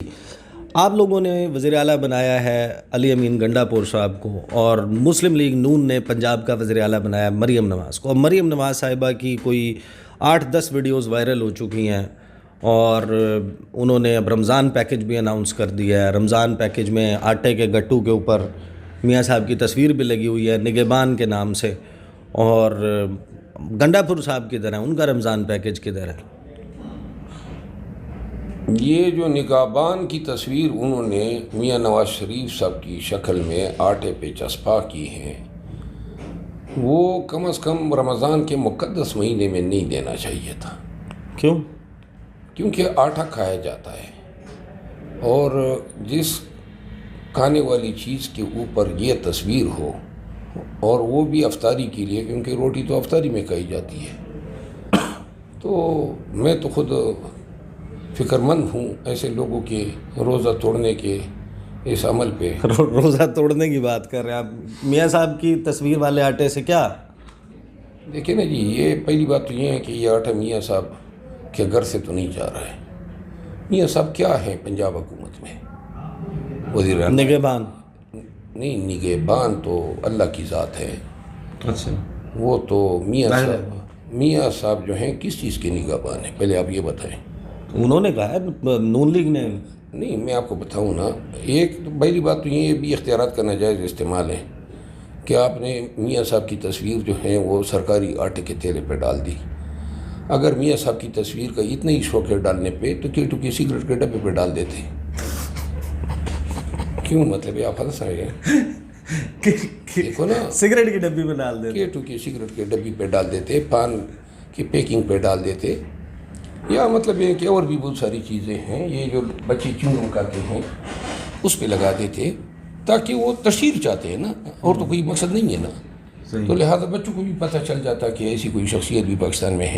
آپ لوگوں نے وزیر اعلیٰ بنایا ہے علی امین گنڈاپور صاحب کو، اور مسلم لیگ نون نے پنجاب کا وزیر اعلیٰ بنایا مریم نواز کو. اور مریم نواز صاحبہ کی کوئی 8-10 ویڈیوز وائرل ہو چکی ہیں، اور انہوں نے اب رمضان پیکج بھی اناؤنس کر دیا ہے. رمضان پیکج میں آٹے کے گٹو کے اوپر میاں صاحب کی تصویر بھی لگی ہوئی ہے نگہبان کے نام سے. اور گنڈاپور صاحب کدھر ہیں؟ ان کا رمضان پیکج کدھر ہے؟ یہ جو نگہبان کی تصویر انہوں نے میاں نواز شریف صاحب کی شکل میں آٹے پہ چسپاں کی ہیں، وہ کم از کم رمضان کے مقدس مہینے میں نہیں دینا چاہیے تھا. کیوں؟ کیونکہ آٹا کھایا جاتا ہے، اور جس کھانے والی چیز کے اوپر یہ تصویر ہو، اور وہ بھی افطاری کے لیے، کیونکہ روٹی تو افطاری میں کھائی جاتی ہے، تو میں تو خود فکر مند ہوں ایسے لوگوں کے روزہ توڑنے کے اس عمل پہ. روزہ توڑنے کی بات کر رہے ہیں آپ؟ میاں صاحب کی تصویر والے آٹے سے کیا؟ دیکھیں نا جی، یہ پہلی بات تو یہ ہے کہ یہ آٹا میاں صاحب کے گھر سے تو نہیں جا رہا ہے. میاں صاحب کیا ہے پنجاب حکومت میں؟ وزیر اعلیٰ نگہبان؟ نہیں، نگہبان تو اللہ کی ذات ہے. اچھا، وہ تو میاں صاحب جو ہیں کس چیز کے نگہبان ہیں؟ پہلے آپ یہ بتائیں. انہوں نے کہا ہے نون لیگ نے. نہیں، میں آپ کو بتاؤں نا، ایک تو پہلی بات تو یہ بھی اختیارات کا ناجائز استعمال ہے کہ آپ نے میاں صاحب کی تصویر جو ہے وہ سرکاری آٹے کے تیلے پہ ڈال دی. اگر میاں صاحب کی تصویر کا اتنا ہی شوق ہے ڈالنے پہ تو کیٹو کی سگریٹ کے ڈبے پہ ڈال دیتے. کیوں؟ مطلب یہ آپ ہنس رہے ہیں؟ دیکھو نا، سگریٹ کی ڈبی میں ڈال دیتے، کیٹو کی سگریٹ کے ڈبی پہ ڈال دیتے، پان کی پیکنگ پہ ڈال دیتے، یا مطلب یہ کہ اور بھی بہت ساری چیزیں ہیں یہ جو بچے چنگم کرتے ہیں اس پہ لگا دیتے، تاکہ وہ تشہیر چاہتے ہیں نا، اور تو کوئی مقصد نہیں ہے نا. تو لہٰذا بچوں کو بھی پتہ چل جاتا کہ ایسی کوئی شخصیت بھی پاکستان میں ہے.